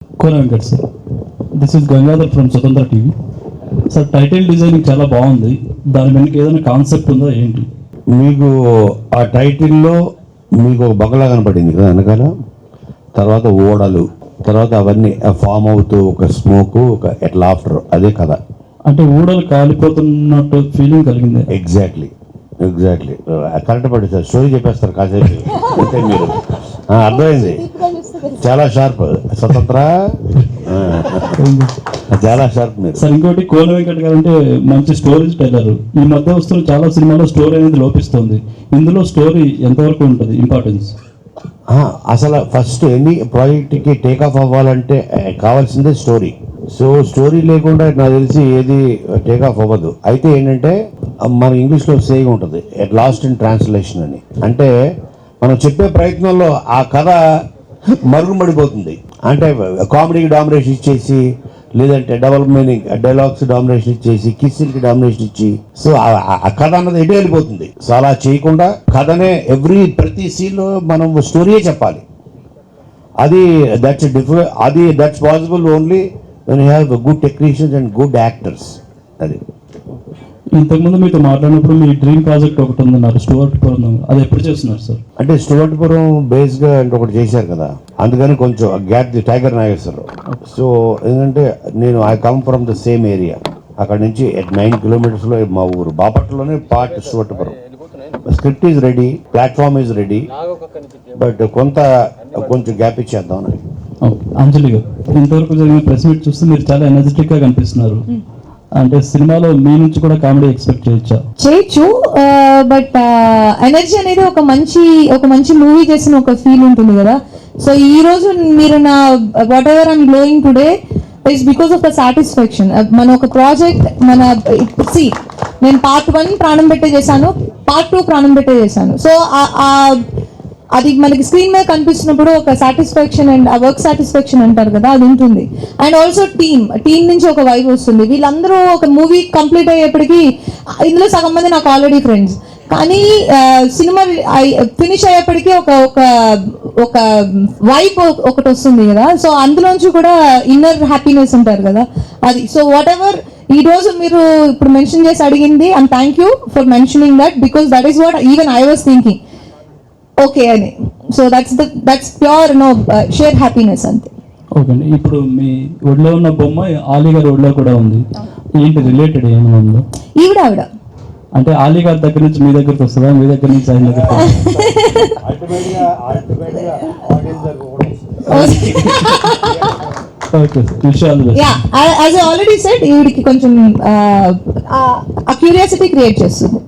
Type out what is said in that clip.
Kona Venkat sir, this is Gangadhar from స్వతంత్ర TV. Sir title designing చాలా బాగుంది, దాని వెనక ఏదైనా కాన్సెప్ట్ ఉందా ఏంటి? మీకు ఆ టైటిల్లో మీకు ఒక బంగ్లా కనపడింది కదా వెనకాల, తర్వాత ఓడలు, తర్వాత అవన్నీ ఫామ్ అవుతూ ఒక స్మోక్, ఒక ఎట్లా ఆఫ్టర్, అదే కథ. అంటే ఊడలు కాలిపోతున్నట్టు ఫీలింగ్ కలిగింది. ఎగ్జాక్ట్లీ కరెక్ట్ పడింది సార్. స్టోరీ చెప్పేస్తారు కాసేపు అంటే మీరు అర్థమైంది. చాలా షార్ప్ స్వతంత్ర, చాలా షార్ప్ మీరు. సార్ ఇంకోటి, కోన వెంకట్ గారు అంటే మంచి స్టోరీ టెల్లర్. ఈ మధ్య వస్తున్న చాలా సినిమాలో స్టోరీ అనేది లోపిస్తుంది. ఇందులో స్టోరీ ఎంతవరకు ఉంటుంది ఇంపార్టెన్స్? అసలు ఫస్ట్ ఎనీ ప్రాజెక్ట్కి టేక్ ఆఫ్ అవ్వాలంటే కావాల్సిందే స్టోరీ. సో స్టోరీ లేకుండా నాకు తెలిసి ఏది టేక్ ఆఫ్ అవ్వదు. అయితే ఏంటంటే మన ఇంగ్లీష్లో సేయింగ్ ఉంటుంది, ఎట్ లాస్ట్ ఇన్ ట్రాన్స్లేషన్ అని. అంటే మనం చెప్పే ప్రయత్నంలో ఆ కథ మరుగుపడిపోతుంది. అంటే కామెడీకి డామినేషన్ ఇచ్చేసి, లేదంటే డబుల్ మీనింగ్ డైలాగ్స్ డామినేషన్ ఇచ్చేసి, కిస్సిల్కి డామినేషన్ ఇచ్చి, సో ఆ కథ అన్నది ఎటు వెళ్ళిపోతుంది. సో అలా చేయకుండా కథనే ప్రతి సీన్లో మనం స్టోరీయే చెప్పాలి. అది that's possible only when you have good technicians and good actors. అది ఇంతకుముందు మీతో మాట్లాడినప్పుడు మీ డ్రీమ్ ప్రాజెక్ట్ ఒకటి ఉందన్నారు, స్టూవర్ట్పురం. అది ఎప్పుడు చేస్తున్నారు సార్? అంటే స్టూవర్ట్పురం బేస్గా అంటే ఒకటి చేశారు కదా, అందుకని కొంచెం గ్యాప్ టైగర్ నాగేశ్వరరావు. సో ఎందుకంటే నేను I come from the same area, అక్కడ నుంచి 9 కిలోమీటర్స్లో మా ఊరు బాపట్లలోనే part Stuartpuram. Script is ready, platform is ready, but కొంచెం గ్యాప్ ఇచ్చేద్దాం అని. అంజలి గారు, ఇంతవరకు జరిగిన ప్రెస్ మీట్ చూస్తే మీరు చాలా ఎనర్జెటిక్ గా కనిపిస్తున్నారు. అంటే సినిమాలో మీ నుంచి కూడా కామెడీ ఎక్స్పెక్ట్ చేయొచ్చు. బట్ ఎనర్జీ అనేది ఒక మంచి మూవీ చేసిన ఒక ఫీల్ ఉంటుంది కదా. సో ఈ రోజు మీరు నా what ever I'm glowing today is because of the satisfaction. మన ఒక ప్రాజెక్ట్ నేను పార్ట్ 1 ప్రాణం పెట్టే చేశాను, పార్ట్ 2 ప్రాణం పెట్టే చేశాను. సో అది మనకి స్క్రీన్ మీద కనిపిస్తున్నప్పుడు ఒక సాటిస్ఫాక్షన్ అండ్ ఆ వర్క్ సాటిస్ఫాక్షన్ అంటారు కదా, అది ఉంటుంది. అండ్ ఆల్సో టీమ్ నుంచి ఒక వైబ్ వస్తుంది. వీళ్ళందరూ ఒక మూవీ కంప్లీట్ అయ్యేప్పటికీ, ఇందులో సగం మంది నాకు ఆల్రెడీ ఫ్రెండ్స్, కానీ సినిమా ఫినిష్ అయ్యేప్పటికీ ఒక వైబ్ ఒకటి వస్తుంది కదా. సో అందులోంచి కూడా ఇన్నర్ హ్యాపీనెస్ అంటారు కదా, అది. సో వాట్ ఎవర్ ఈ రోజు మీరు ఇప్పుడు మెన్షన్ చేసి అడిగింది, and thank you for mentioning that, because that is what even I was thinking. Okay అని. So that's pure share happiness అంతే. ఓకే అండి, ఇప్పుడు మీ ఒడిలో ఉన్న బొమ్మ ఆలీ గారి ఒడిలో కూడా ఉంది. ఏంటి రిలేటెడ్ ఏమైనా ఉందో? ఆవిడ అంటే ఆలీ గారి దగ్గర నుంచి మీ దగ్గరికి వస్తుందా, మీ దగ్గర నుంచి ఆయన దగ్గర? Okay sir, as I already said, ఈవిడికి కొంచెం ఆ క్యూరియాసిటీ క్రియేట్ చేస్తుంది.